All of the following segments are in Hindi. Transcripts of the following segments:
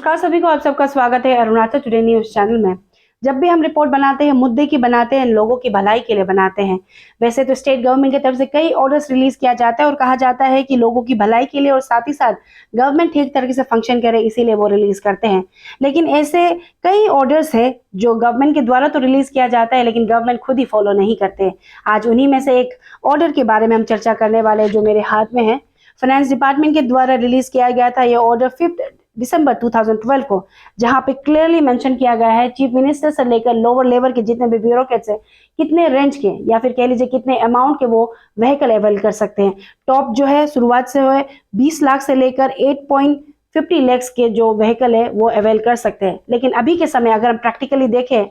नमस्कार सभी को, आप सबका स्वागत है अरुणाचल टुडे न्यूज चैनल में। जब भी हम रिपोर्ट बनाते हैं, मुद्दे की बनाते हैं, लोगों की भलाई के लिए बनाते हैं। वैसे तो स्टेट गवर्नमेंट की तरफ से कई ऑर्डर्स रिलीज किया जाता है और कहा जाता है कि लोगों की भलाई के लिए और साथ ही साथ गवर्नमेंट ठीक तरीके से फंक्शन करे, इसीलिए वो रिलीज करते हैं। लेकिन ऐसे कई ऑर्डर्स है जो गवर्नमेंट के द्वारा तो रिलीज किया जाता है, लेकिन गवर्नमेंट खुद ही फॉलो नहीं करते। आज उन्हीं में से एक ऑर्डर के बारे में हम चर्चा करने वाले हैं जो मेरे हाथ में है। फाइनेंस डिपार्टमेंट के द्वारा रिलीज किया गया था ये ऑर्डर 5 दिसंबर 2012 को, जहां पे क्लियरली मेंशन किया गया है चीफ मिनिस्टर से लेकर लोअर लेवल के जितने भी ब्यूरोक्रेट्स हैं, कितने रेंज के या फिर कह लीजिए कितने अमाउंट के वो व्हीकल अवेल कर सकते हैं। टॉप जो है शुरुआत से है 20 लाख से लेकर 8.50 लाख के जो व्हीकल है वो अवेल कर सकते हैं। लेकिन अभी के समय अगर हम प्रैक्टिकली देखें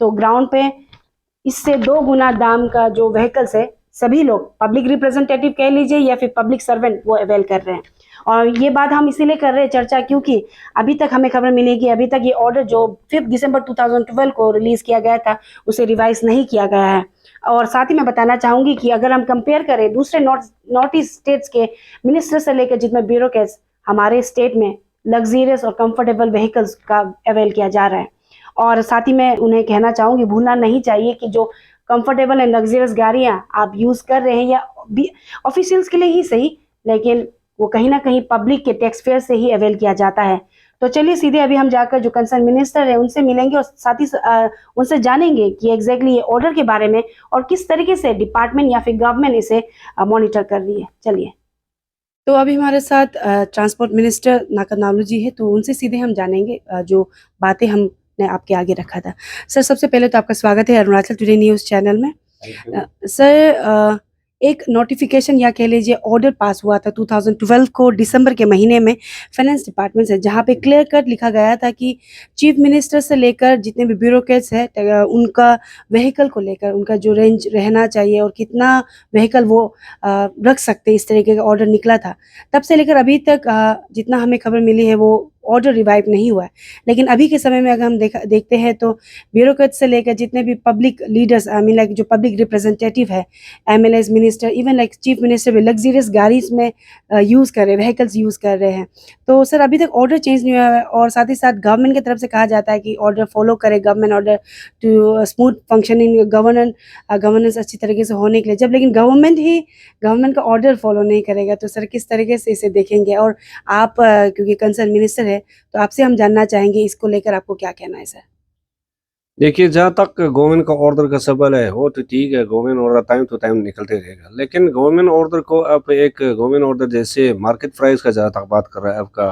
तो ग्राउंड पे इससे 2 गुना दाम का जो व्हीकल्स है सभी लोग पब्लिक रिप्रेजेंटेटिव कह लीजिए या फिर पब्लिक सर्वेंट वो अवेल कर रहे हैं। और ये बात हम इसीलिए कर रहे हैं चर्चा क्योंकि अभी तक हमें खबर मिली कि अभी तक ये ऑर्डर जो 5 दिसंबर 2012 को रिलीज किया गया था उसे रिवाइज नहीं किया गया है। और साथ ही मैं बताना चाहूंगी कि अगर हम कंपेयर करें दूसरे नॉर्थ ईस्ट स्टेट्स के मिनिस्टर से लेकर जितने ब्यूरोक्रेट्स, हमारे स्टेट में लग्जरियस और कंफर्टेबल व्हीकल्स का अवेल किया जा रहा है। और साथ ही मैं उन्हें कहना चाहूंगी, भूलना नहीं चाहिए कि जो कंफर्टेबल एंड लग्जरियस गाड़ियां आप यूज कर रहे हैं या ऑफिशियल्स के लिए ही सही, लेकिन वो कहीं ना कहीं पब्लिक के टैक्स फेयर से ही अवेल किया जाता है। तो चलिए सीधे अभी हम जाकर जो कंसर्न मिनिस्टर है उनसे मिलेंगे और साथ ही उनसे जानेंगे कि एग्जैक्टली ये ऑर्डर के बारे में और किस तरीके से डिपार्टमेंट या फिर गवर्नमेंट इसे मॉनिटर कर रही है। चलिए, तो अभी हमारे साथ ट्रांसपोर्ट मिनिस्टर नाकद नावलू जी है, तो उनसे सीधे हम जानेंगे जो बातें हमने आपके आगे रखा था। सर, सबसे पहले तो आपका स्वागत है अरुणाचल टुडे न्यूज़ चैनल में। सर, एक नोटिफिकेशन या कह लीजिए ऑर्डर पास हुआ था 2012 को दिसंबर के महीने में फाइनेंस डिपार्टमेंट से, जहां पे क्लियर कट लिखा गया था कि चीफ मिनिस्टर से लेकर जितने भी ब्यूरोक्रेट्स हैं उनका व्हीकल को लेकर उनका जो रेंज रहना चाहिए और कितना व्हीकल वो रख सकते, इस तरीके का ऑर्डर निकला था। तब से लेकर अभी तक जितना हमें खबर मिली है वो ऑर्डर रिवाइव नहीं हुआ है। लेकिन अभी के समय में अगर हम देखते हैं तो ब्यूरोक्रेट से लेकर जितने भी public leaders, I mean like जो पब्लिक रिप्रेजेंटेटिव है, MLAs, minister, even like chief minister भी लग्जरियस गाड़ीज में यूज़ कर रहे हैं, व्हीकल्स यूज़ कर रहे हैं। तो सर, अभी तक ऑर्डर चेंज नहीं हुआ है और साथ ही साथ गवर्नमेंट की तरफ से कहा जाता है कि ऑर्डर फॉलो करे government, order to smooth functioning governance अच्छी तरीके से होने के लिए। जब लेकिन गवर्नमेंट का ऑर्डर फॉलो नहीं करेगा तो सर किस तरीके से इसे देखेंगे? और आप क्योंकि कंसर्न मिनिस्टर है तो आपसे हम जानना चाहेंगे इसको लेकर आपको क्या कहना है सर? देखिए, जहाँ तक गवर्नमेंट का ऑर्डर का सवाल है वो तो ठीक है, government order time to time निकलते रहेगा। लेकिन गवर्नमेंट ऑर्डर को आप एक गवर्नमेंट ऑर्डर जैसे मार्केट प्राइस का जहाँ तक बात कर रहा है, आपका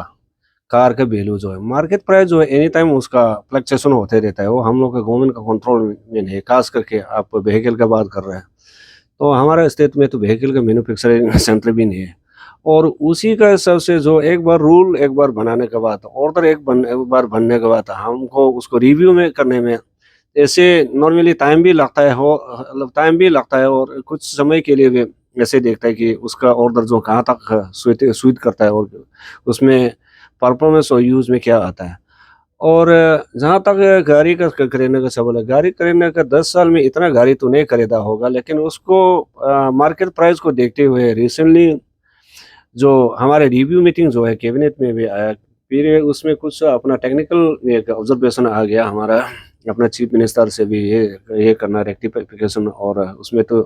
कार का वैल्यू जो है, मार्केट प्राइस जो है एनी टाइम उसका फ्लक्चुएशन होते रहता है। वो हम लोग का गवर्नमेंट का कंट्रोल में नहीं है। खास करके आप व्हीकल का बात कर रहे हैं तो हमारे स्टेट में तो व्हीकल का मैन्युफैक्चरिंग सेंटर भी नहीं है। और उसी का हिसाब से जो एक बार रूल एक बार बनाने के बाद, ऑर्डर एक बार बनने के बाद हमको उसको रिव्यू में करने में ऐसे नॉर्मली टाइम भी लगता है और कुछ समय के लिए भी ऐसे देखता है कि उसका ऑर्डर जो कहाँ तक सूट करता है और उसमें परफॉर्मेंस और यूज़ में क्या आता है। और जहाँ तक गाड़ी का खरीदने का सवाल है, गाड़ी खरीदने का 10 साल में इतना गाड़ी तो नहीं खरीदा होगा, लेकिन उसको मार्केट प्राइस को देखते हुए रिसेंटली जो हमारे रिव्यू मीटिंग जो है कैबिनेट में भी आया, फिर उसमें कुछ अपना टेक्निकल एक ऑब्जर्वेशन आ गया हमारा अपना चीफ मिनिस्टर से भी ये करना रेक्टिफिकेशन, और उसमें तो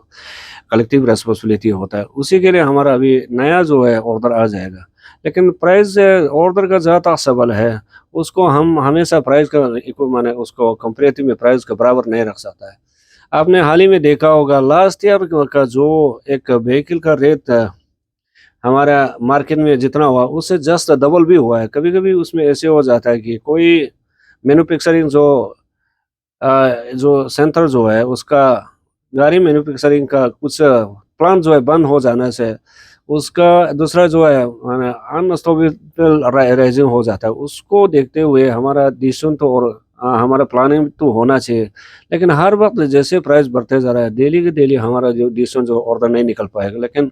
कलेक्टिव रेस्पॉन्सिबिलिटी होता है। उसी के लिए हमारा अभी नया जो है ऑर्डर आ जाएगा। लेकिन प्राइस ऑर्डर का जहाँ तक सवाल है उसको हम हमेशा प्राइस का माने उसको कंपेरेटिव में प्राइस का बराबर नहीं रख सकता है। आपने हाल ही में देखा होगा लास्ट ईयर का जो एक व्हीकल का रेट हमारा मार्केट में जितना हुआ उससे जस्ट डबल भी हुआ है। कभी कभी उसमें ऐसे हो जाता है कि कोई मैन्युफैक्चरिंग जो सेंटर जो है उसका गाड़ी मैन्युफैक्चरिंग का कुछ प्लांट जो है बंद हो जाने से उसका दूसरा जो है अनस्टेबल राइजिंग हो जाता है। उसको देखते हुए हमारा डिसीजन तो और हमारा प्लानिंग तो होना चाहिए, लेकिन हर वक्त जैसे प्राइस बढ़ते जा रहा है डेली के डेली हमारा जो डिसीजन जो ऑर्डर नहीं निकल पाएगा। लेकिन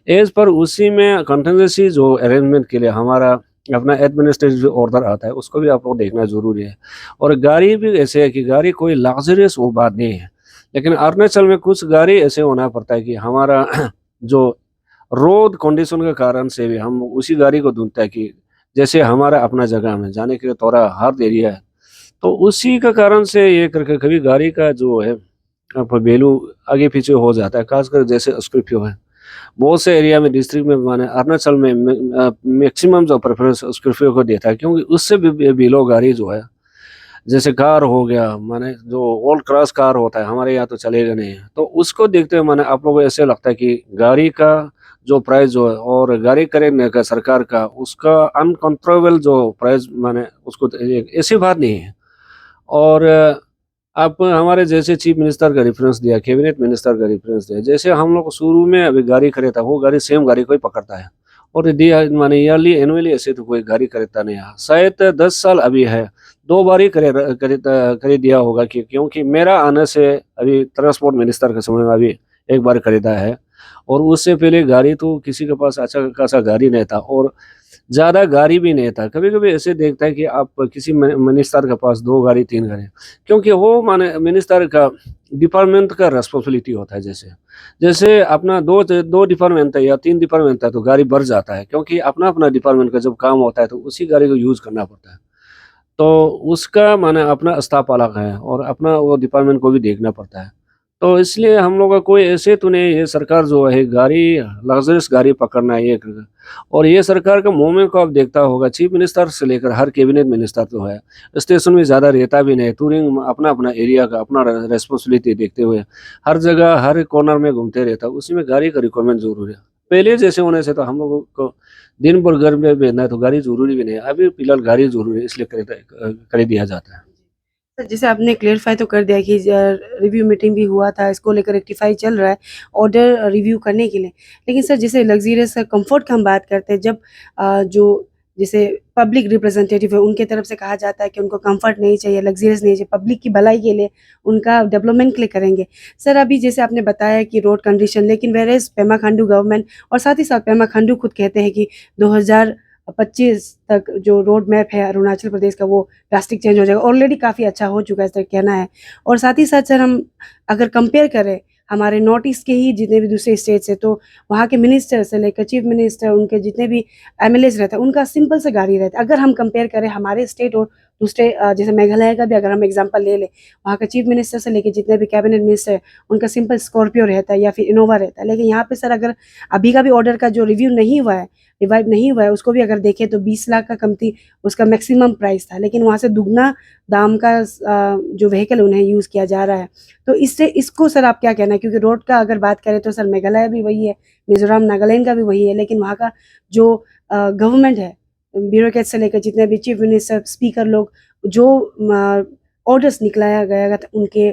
एज पर उसी में कंटिजेंसी जो अरेंजमेंट के लिए हमारा अपना एडमिनिस्ट्रेटिव ऑर्डर आता है उसको भी आपको देखना जरूरी है। और गाड़ी भी ऐसे है कि गाड़ी कोई लग्जरियस वो बात नहीं है, लेकिन अरुणाचल में कुछ गाड़ी ऐसे होना पड़ता है कि हमारा जो रोड कंडीशन के कारण से भी हम उसी गाड़ी को ढूंढते हैं कि जैसे हमारा अपना जगह में जाने के लिए थोड़ा हार्ड एरिया है, तो उसी का कारण से ये करके कभी गाड़ी का जो है वैल्यू आगे पीछे हो जाता है, खासकर जैसे स्कॉर्पियो है। बहुत से एरिया में डिस्ट्रिक्ट में माने अरुणाचल में मैक्सिमम जो प्रेफरेंस स्कॉर्पियो को देता है, क्योंकि उससे भी बिलो गाड़ी जो है, जैसे कार हो गया, माने जो ओल्ड क्लास कार होता है हमारे यहाँ तो चलेगा नहीं है, तो उसको देखते हुए माने आप लोगों को ऐसे लगता है कि गाड़ी का जो प्राइस जो है और गाड़ी खरीदने का सरकार का उसका अनकंट्रोलेबल जो प्राइस माने उसको ऐसी बात नहीं है। और आप हमारे जैसे चीफ मिनिस्टर का रेफरेंस दिया, कैबिनेट मिनिस्टर का रेफरेंस दिया, जैसे हम लोग शुरू में अभी गाड़ी खरीदा वो गाड़ी सेम गाड़ी को ही पकड़ता है, और दिया माने ईयरली एनुअली ऐसे तो कोई गाड़ी खरीदता नहीं है। शायद 10 साल अभी है, 2 बार ही खरीद दिया होगा, क्योंकि मेरा आने से अभी ट्रांसपोर्ट मिनिस्टर के समय में अभी एक बार खरीदा है, और उससे पहले गाड़ी तो किसी के पास अच्छा खासा गाड़ी नहीं था, और ज़्यादा गाड़ी भी नहीं था। कभी-कभी ऐसे देखता है कि आप किसी मिनिस्टर के पास 2 गाड़ी 3 गाड़ी, क्योंकि वो माने मिनिस्टर का डिपार्टमेंट का रिस्पॉन्सिबिलिटी होता है। जैसे जैसे अपना 2 डिपार्टमेंट है या 3 डिपार्टमेंट है तो गाड़ी बढ़ जाता है, क्योंकि अपना-अपना डिपार्टमेंट का जब काम होता है तो उसी गाड़ी को यूज़ करना पड़ता है। तो उसका माने अपना स्टाफ अलग है और अपना वो डिपार्टमेंट को भी देखना पड़ता है। तो इसलिए हम लोग का कोई ऐसे तो नहीं, ये सरकार जो है गाड़ी लग्ज़रियस गाड़ी पकड़ना है ये और ये सरकार का मूवमेंट को आप देखता होगा, चीफ मिनिस्टर से लेकर हर कैबिनेट मिनिस्टर जो है, स्टेशन में ज़्यादा रहता भी नहीं, टूरिंग अपना-अपना एरिया का अपना रिस्पॉन्सिबिलिटी देखते हुए हर जगह हर कॉर्नर में घूमते रहता है, उसी में गाड़ी का रिक्वायरमेंट ज़रूर है। पहले जैसे होने से तो हम लोगों को दिन भर घर में रहना है तो गाड़ी ज़रूरी भी नहीं है, अभी फिलहाल गाड़ी ज़रूरी है इसलिए खरीद दिया जाता है। सर, जैसे आपने क्लेरिफ़ाई तो कर दिया कि रिव्यू मीटिंग भी हुआ था, इसको लेकर रेक्टिफ़ाई चल रहा है, ऑर्डर रिव्यू करने के लिए। लेकिन सर, जैसे लग्ज़रियस कम्फ़र्ट की हम बात करते हैं, जब जो जैसे पब्लिक रिप्रेजेंटेटिव है, उनके तरफ से कहा जाता है कि उनको कम्फ़र्ट नहीं चाहिए, लग्ज़रियस नहीं चाहिए, पब्लिक की भलाई के लिए, उनका डेवलपमेंट के लिए करेंगे। सर, अभी जैसे आपने बताया कि रोड कंडीशन, लेकिन व्हेयरएज़ पेमा खांडू गवर्नमेंट और साथ ही साथ पेमा खांडू खुद कहते हैं कि 2025 तक जो रोड मैप है अरुणाचल प्रदेश का, वो ड्रास्टिक चेंज हो जाएगा। ऑलरेडी काफ़ी अच्छा हो चुका है, ऐसा कहना है। और साथ ही साथ सर, हम अगर कंपेयर करें हमारे नॉर्थ ईस्ट के ही जितने भी दूसरे स्टेट्स हैं, तो वहाँ के मिनिस्टर से लेकर चीफ मिनिस्टर, उनके जितने भी एमएलएज़ रहते हैं, उनका सिंपल सा गाड़ी रहता है। अगर हम कंपेयर करें हमारे स्टेट और दूसरे जैसे मेघालय का भी अगर हम एग्जांपल ले लें, वहाँ का चीफ मिनिस्टर से लेके जितने भी कैबिनेट मिनिस्टर हैं, उनका सिंपल स्कॉर्पियो रहता है या फिर इनोवा रहता है। लेकिन यहाँ पे सर, अगर अभी का भी ऑर्डर का जो रिव्यू नहीं हुआ है, रिवाइव नहीं हुआ है, उसको भी अगर देखें तो 20 लाख का कमती उसका मैक्सिमम प्राइस था, लेकिन वहाँ से दुगना दाम का जो व्हीकल उन्हें यूज़ किया जा रहा है। तो इससे इसको सर आप क्या कहना है? क्योंकि रोड का अगर बात करें तो सर मेघालय भी वही है, मिज़ोरम, नागालैंड का भी वही है, लेकिन वहाँ का जो गवर्नमेंट है, ब्यूरोक्रेट से लेकर जितने भी चीफ मिनिस्टर, स्पीकर लोग, जो ऑर्डर्स निकलाया गया था उनके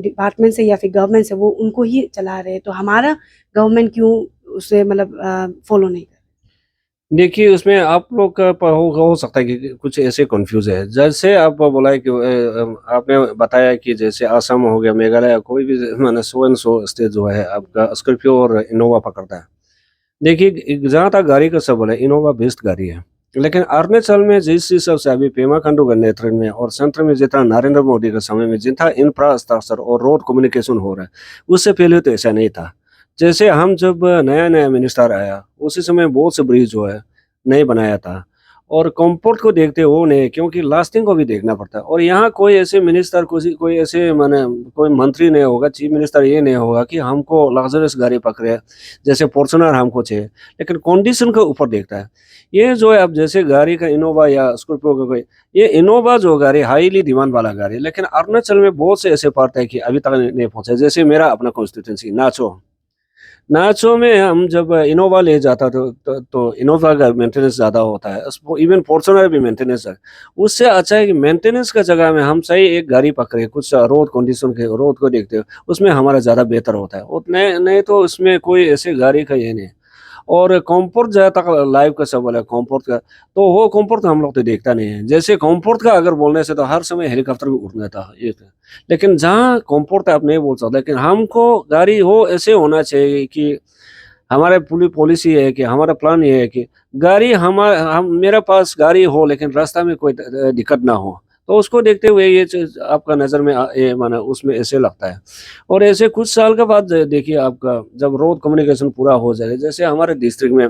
डिपार्टमेंट से या फिर गवर्नमेंट से, वो उनको ही चला रहे हैं। तो हमारा गवर्नमेंट क्यों उसे मतलब फॉलो नहीं कर? देखिए, उसमें आप लोग का हो सकता है कि कुछ ऐसे कन्फ्यूज़ है। जैसे आप बोला है कि आपने बताया कि जैसे असम हो गया, मेघालय, कोई भी माने सो एंड सो स्टेट जो है आपका स्कॉर्पियो और इनोवा पकड़ता है। देखिए, जहाँ तक गाड़ी का सवाल है, इनोवा बेस्ट गाड़ी है। लेकिन अरुणाचल में जिस हिसाब से अभी पेमा खांडू के नेतृत्व में और सेंटर में जितना नरेंद्र मोदी के समय में जितना इंफ्रास्ट्रक्चर और रोड कम्युनिकेशन हो रहा है, उससे पहले तो ऐसा नहीं था। जैसे हम जब नया-नया मिनिस्टर आया, उसी समय बहुत से ब्रिज जो है, नहीं बनाया था, और कम्फर्ट को देखते वो नहीं, क्योंकि लास्टिंग को भी देखना पड़ता है, और यहाँ कोई ऐसे मिनिस्टर कोई ऐसे माने कोई मंत्री नहीं होगा, चीफ मिनिस्टर ये नहीं होगा कि हमको लग्ज़रियस गाड़ी पकड़े, जैसे फॉर्च्यूनर हमको चाहिए, लेकिन कंडीशन के ऊपर देखता है। ये जो है अब जैसे गाड़ी का इनोवा या स्कॉर्पियो का कोई, ये इनोवा जो गाड़ी हाईली डिमांड वाला गाड़ी है, लेकिन अरुणाचल में बहुत से ऐसे पार्ट है कि अभी तक नहीं पहुँचे। जैसे मेरा अपना कॉन्स्टिट्यूएंसी नाचो, नाचो में हम जब इनोवा ले जाता तो इनोवा का मेंटेनेंस ज़्यादा होता है, उसको इवन फॉर्च्यूनर भी मेंटेनेंस है। उससे अच्छा है कि मेंटेनेंस का जगह में हम सही एक गाड़ी पकड़े, कुछ रोड कंडीशन के रोड को देखते हुए, उसमें हमारा ज़्यादा बेहतर होता है, और नहीं नहीं तो उसमें कोई ऐसे गाड़ी का ये नहीं। और कम्फर्ट जहाँ तक लाइफ का सवाल है कम्फर्ट का, तो वो कम्फर्ट हम लोग तो देखता नहीं है। जैसे कम्फर्ट का अगर बोलने से तो हर समय हेलीकॉप्टर भी उड़ना था, ये था। लेकिन जहाँ कम्फर्ट है आप नहीं बोल सकते, लेकिन हमको गाड़ी हो ऐसे होना चाहिए कि हमारे पूरी पॉलिसी है कि हमारा प्लान ये है कि गाड़ी हम मेरे पास गाड़ी हो लेकिन रास्ता में कोई दिक्कत ना हो। तो उसको देखते हुए ये चीज़ आपका नज़र में ये माने उसमें ऐसे लगता है। और ऐसे कुछ साल के बाद देखिए आपका जब रोड कम्युनिकेशन पूरा हो जाएगा, जैसे हमारे डिस्ट्रिक्ट में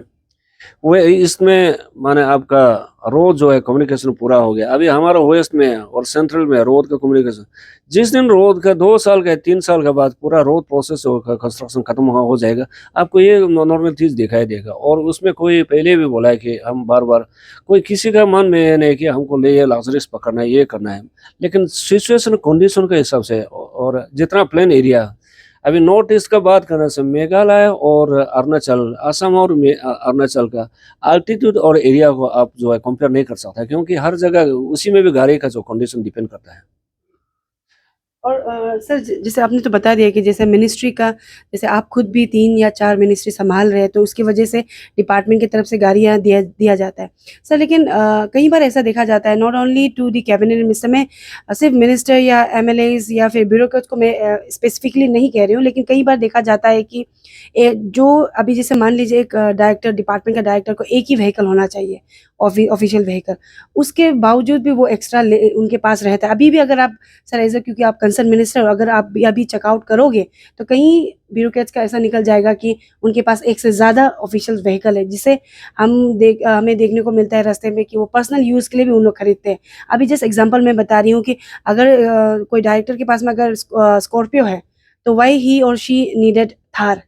वो इसमें माने आपका रोड जो है कम्युनिकेशन पूरा हो गया। अभी हमारा वेस्ट में है और सेंट्रल में है रोड का कम्युनिकेशन। जिस दिन रोड का 2 साल का 3 साल के बाद पूरा रोड प्रोसेस होगा, कंस्ट्रक्शन खत्म हो जाएगा, आपको ये नॉर्मल चीज़ दिखाई देगा। और उसमें कोई पहले भी बोला है कि हम बार-बार कोई किसी का मन में ये नहीं कि हमको ले ये लग्जरीज पकड़ना है, ये करना है। लेकिन सिचुएशन कंडीशन के हिसाब से और जितना प्लेन एरिया अभी नॉर्थ ईस्ट का बात करने से मेघालय और अरुणाचल, असम और अरुणाचल का अल्टीट्यूड और एरिया को आप जो है कंपेयर नहीं कर सकते क्योंकि हर जगह उसी में भी गाड़ी का जो कंडीशन डिपेंड करता है। और सर जैसे आपने तो बता दिया कि जैसे मिनिस्ट्री का जैसे आप खुद भी 3 या 4 मिनिस्ट्री संभाल रहे हैं तो उसकी वजह से डिपार्टमेंट की तरफ से गाड़ियाँ दिया जाता है। सर लेकिन कई बार ऐसा देखा जाता है not only to the cabinet minister में सिर्फ मिनिस्टर या एमएलएज या फिर ब्यूरोक्रेट्स को मैं स्पेसिफिकली नहीं कह रही हूँ, लेकिन कई बार देखा जाता है कि जो अभी जैसे मान लीजिए एक डायरेक्टर डिपार्टमेंट का डायरेक्टर को एक ही व्हीकल होना चाहिए, ऑफिशियल व्हीकल, उसके बावजूद भी वो एक्स्ट्रा उनके पास रहता है। अभी भी अगर आप सर एज क्योंकि आप कंसर्न मिनिस्टर हो, अगर आप भी अभी चेकआउट करोगे तो कहीं ब्यूरोक्रेट्स का ऐसा निकल जाएगा कि उनके पास एक से ज़्यादा ऑफिशियल व्हीकल है, जिसे हमें देखने को मिलता है रास्ते में कि वो पर्सनल यूज़ के लिए भी उन लोग खरीदते हैं। अभी जैसे एग्जांपल मैं बता रही हूँ कि अगर कोई डायरेक्टर के पास में अगर स्कॉर्पियो है तो वाई ही और शी नीडेड थार।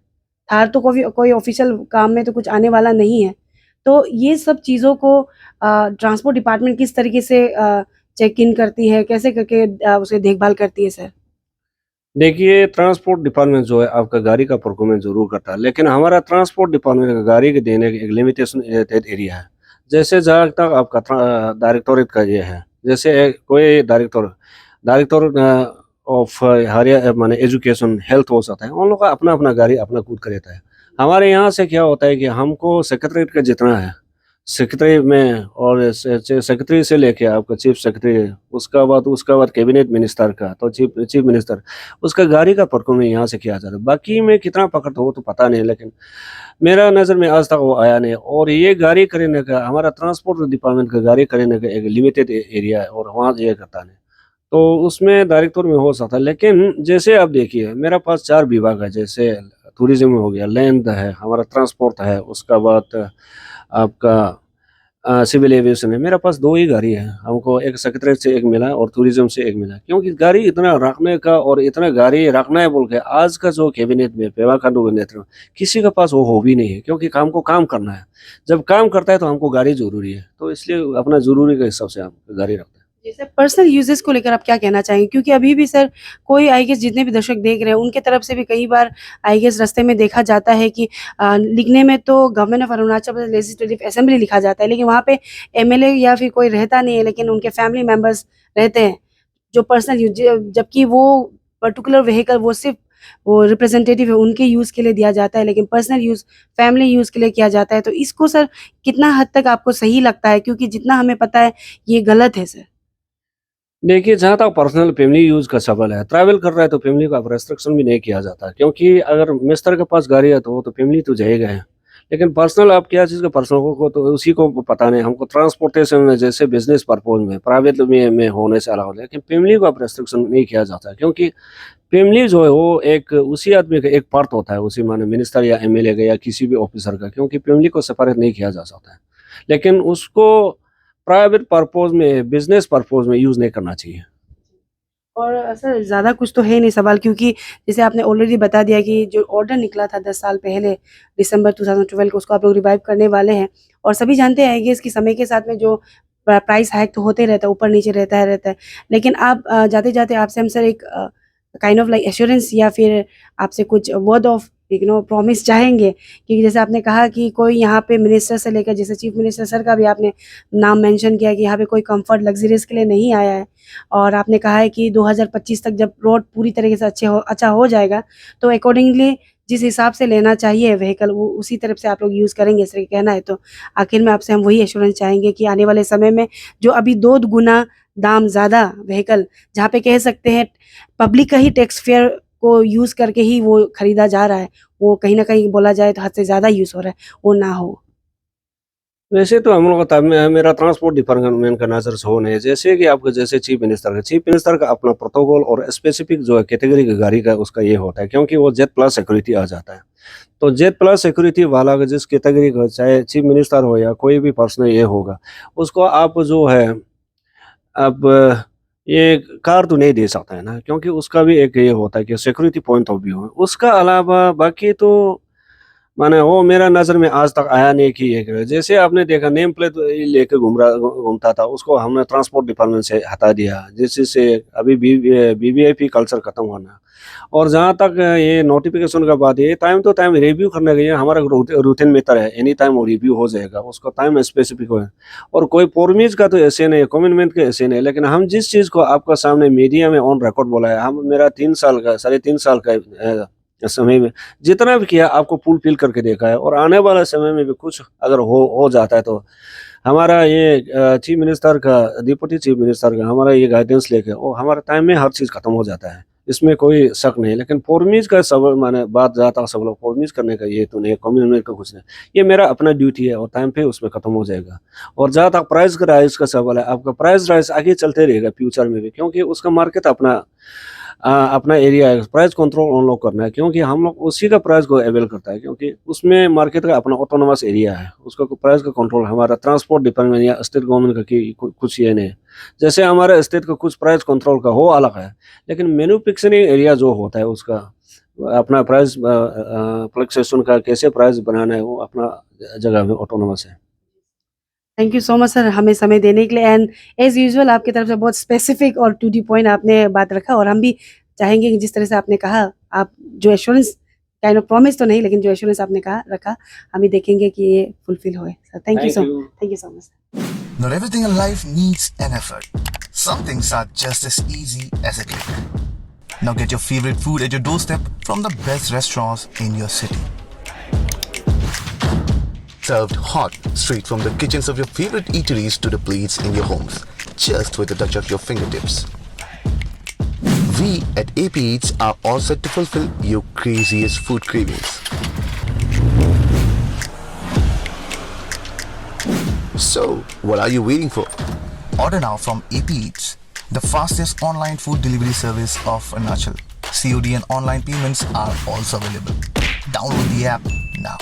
थार तो कोई ऑफिशियल काम में तो कुछ आने वाला नहीं है। तो ये सब चीज़ों को ट्रांसपोर्ट डिपार्टमेंट किस तरीके से चेक इन करती है, कैसे करके उसे देखभाल करती है सर? देखिए ट्रांसपोर्ट डिपार्टमेंट जो है आपका गाड़ी का प्रोक्योरमेंट ज़रूर करता है, लेकिन हमारा ट्रांसपोर्ट डिपार्टमेंट का गाड़ी के देने की एक लिमिटेशन एरिया है। जैसे जहाँ तक आपका डायरेक्टोरेट का ये है, जैसे कोई डायरेक्टर डायरेक्टर ऑफ हरिया माने एजुकेशन, हेल्थ हो सकता है, उन लोग का अपना-अपना गाड़ी अपना खुद का रहता है। हमारे यहाँ से क्या होता है कि हमको सेक्रेटरीट का जितना है, सेक्रेटरी में और सेक्रेटरी से लेके आपका चीफ सेक्रेटरी, उसका बाद कैबिनेट मिनिस्टर का, तो चीफ चीफ मिनिस्टर, उसका गाड़ी का प्रोक्योरमेंट यहाँ से किया जाता है। बाकी में कितना पकड़ता हो तो पता नहीं, लेकिन मेरा नज़र में आज तक वो आया नहीं। और ये गाड़ी खरीदने का हमारा ट्रांसपोर्ट डिपार्टमेंट का गाड़ी खरीदने का एक लिमिटेड एरिया है और वहाँ ये करता नहीं। तो उसमें डायरेक्टर में हो सकता है, लेकिन जैसे आप देखिए मेरे पास 4 विभाग है, जैसे टूरिज़्म हो गया, लैंड है, हमारा ट्रांसपोर्ट है, उसका बाद आपका सिविल एविएशन है। मेरे पास 2 ही गाड़ी है, हमको एक सेक्रेटरीट से एक मिला और टूरिज़्म से एक मिला। क्योंकि गाड़ी इतना रखने का और इतना गाड़ी रखना है बोल के आज का जो कैबिनेट में पेमा खांडू के नेतृत्व में किसी के पास वो हॉबी नहीं है, क्योंकि हमको काम करना है। जब काम करता है तो हमको गाड़ी ज़रूरी है, तो इसलिए अपना ज़रूरी के हिसाब से हम गाड़ी रखते हैं। जी सर, पर्सनल यूजेस को लेकर आप क्या कहना चाहेंगे? क्योंकि अभी भी सर कोई आई गेस जितने भी दर्शक देख रहे हैं उनके तरफ से भी कई बार आई गेस रास्ते में देखा जाता है कि लिखने में तो government of Arunachal Pradesh legislative assembly लिखा जाता है, लेकिन वहाँ पे एमएलए या फिर कोई रहता नहीं है, लेकिन उनके फैमिली मेंबर्स रहते हैं जो पर्सनल यूज, जबकि वो पर्टिकुलर व्हीकल वो सिर्फ वो रिप्रेजेंटेटिव है उनके यूज़ के लिए दिया जाता है, लेकिन पर्सनल यूज़ फैमिली यूज़ के लिए किया जाता है। तो इसको सर कितना हद तक आपको सही लगता है? क्योंकि जितना हमें पता है ये गलत है सर। देखिए, जहाँ तक पर्सनल फैमिली यूज़ का सवाल है, ट्रैवल कर रहा है तो फैमिली का अब रेस्ट्रिक्शन भी नहीं किया जाता, क्योंकि अगर मिस्टर के पास गाड़ी है तो वो तो फैमिली तो जाएगा है। लेकिन पर्सनल आप क्या चीज़ का पर्सनल को तो उसी को पता नहीं, हमको ट्रांसपोर्टेशन में जैसे बिज़नेस पर्पज़ में, प्राइवेट में होने से अलावा, लेकिन फैमिली को अब रेस्ट्रिक्शन नहीं किया जाता, क्योंकि फैमिली जो है वो एक उसी आदमी का एक पार्ट होता है, उसी माने मिनिस्टर या एमएलए का या किसी भी ऑफिसर का, क्योंकि फैमिली को सेपरेट नहीं किया जा सकता है। लेकिन उसको प्राइवेट पर्पज़ में, बिज़नेस पर्पज़ में यूज़ नहीं करना चाहिए। और सर ज़्यादा कुछ तो है नहीं सवाल, क्योंकि जैसे आपने ऑलरेडी बता दिया कि जो ऑर्डर निकला था 10 साल पहले दिसंबर 2012 को, उसको आप लोग रिवाइव करने वाले हैं। और सभी जानते हैं कि इसकी समय के साथ में जो प्राइस हाइक तो होते रहता है, ऊपर नीचे रहता है। लेकिन आप जाते-जाते आपसे हम सर एक काइंड ऑफ लाइक एश्योरेंस या फिर आपसे कुछ वर्ड ऑफ प्रॉमिस चाहेंगे, क्योंकि जैसे आपने कहा कि कोई यहाँ पे मिनिस्टर से लेकर जैसे चीफ मिनिस्टर सर का भी आपने नाम मेंशन किया कि यहाँ पे कोई कंफर्ट लग्जरीज के लिए नहीं आया है। और आपने कहा है कि 2025 तक जब रोड पूरी तरीके से अच्छा हो जाएगा तो अकॉर्डिंगली जिस हिसाब से लेना चाहिए व्हीकल वो उसी तरफ से आप लोग यूज़ करेंगे, ऐसे कहना है। तो आखिर में आपसे हम वही एश्योरेंस चाहेंगे कि आने वाले समय में जो अभी 2 गुना दाम ज़्यादा व्हीकल, जहाँ पे कह सकते हैं पब्लिक का ही टैक्स फेयर को यूज़ करके ही वो खरीदा जा रहा है, वो कहीं न कहीं बोला जाए तो हद से ज़्यादा यूज़ हो रहा है, वो ना हो। वैसे तो हम लोग का मेरा ट्रांसपोर्ट डिपार्टमेंट का नज़र से हो नहीं, जैसे कि आपका जैसे चीफ मिनिस्टर का अपना प्रोटोकॉल और स्पेसिफिक जो है कैटेगरी की गाड़ी का उसका ये होता है, क्योंकि वो जेड प्लस सिक्योरिटी आ जाता है। तो जेड प्लस सिक्योरिटी वाला का जिस कैटेगरी का, चाहे चीफ मिनिस्टर हो या कोई भी पर्सन ये होगा, उसको आप जो है अब ये कार तो नहीं दे सकता है ना, क्योंकि उसका भी एक ये होता है कि सिक्योरिटी पॉइंट ऑफ व्यू है। उसका अलावा बाकी तो माने वो मेरा नज़र में आज तक आया नहीं कि ये जैसे आपने देखा नेम प्लेट लेके घूमता था, उसको हमने ट्रांसपोर्ट डिपार्टमेंट से हटा दिया, जिससे अभी वीवीआईपी कल्चर खत्म होना। और जहाँ तक ये नोटिफिकेशन का बात है, टाइम टू टाइम रिव्यू करने के लिए हमारा रूटीन में है, एनी टाइम वो रिव्यू हो जाएगा, उसका टाइम स्पेसिफिक है। और कोई प्रोमिस का तो ऐसे नहीं, कमिटमेंट के ऐसे नहीं, लेकिन हम जिस चीज़ को आपका सामने मीडिया में ऑन रिकॉर्ड बोला है, हम मेरा 3 साल का समय में जितना भी किया आपको फुलफिल करके देखा है। और आने वाला समय में भी कुछ अगर हो जाता है तो हमारा ये चीफ मिनिस्टर का, डिप्टी चीफ मिनिस्टर का हमारा ये गाइडेंस लेके वो हमारे टाइम में हर चीज़ खत्म हो जाता है, इसमें कोई शक नहीं। लेकिन फॉर्मिज का सब माने बात जाता सब लोग फॉर्मिज करने का ये तो नहीं, कम्युनिकेट का कुछ नहीं, ये मेरा अपना ड्यूटी है और टाइम पे उसमें खत्म हो जाएगा। और जहाँ तक प्राइस का राइज का सवाल है, आपका प्राइस राइज आगे चलते रहेगा फ्यूचर में भी, क्योंकि उसका मार्केट अपना एरिया है। प्राइस कंट्रोल उन लोग करना है, क्योंकि हम लोग उसी का प्राइस को अवेल करता है, क्योंकि उसमें मार्केट का अपना ऑटोनोमस एरिया है, उसका प्राइस का कंट्रोल हमारा ट्रांसपोर्ट डिपार्टमेंट या स्टेट गवर्नमेंट का कुछ ये नहीं है। जैसे हमारे स्टेट का कुछ प्राइस कंट्रोल का हो अलग है, लेकिन मैन्युफैक्चरिंग एरिया जो होता है उसका अपना प्राइस फ्लक्चुएशन का कैसे प्राइस बनाना है वो अपना जगह में ऑटोनोमस है। Thank you so much sir हमें समय देने के लिए, एंड एज यूजुअल आपकी तरफ से बहुत स्पेसिफिक और टू दी पॉइंट आपने बात रखा। और हम भी चाहेंगे कि जिस तरह से आपने कहा, आप जो एश्योरेंस काइंड ऑफ प्रॉमिस तो नहीं, लेकिन जो एश्योरेंस आपने कहा रखा, हम भी देखेंगे कि ये फुलफिल होए। Sir thank you so much. Not everything in life needs an effort. Some things are just as easy as a click. Now get your favorite food at your doorstep from the best restaurants in your city. Served hot, straight from the kitchens of your favorite eateries to the plates in your homes, just with a touch of your fingertips. We at AP Eats are all set to fulfill your craziest food cravings. So, what are you waiting for? Order now from AP Eats, the fastest online food delivery service of Arunachal. COD and online payments are also available. Download the app now.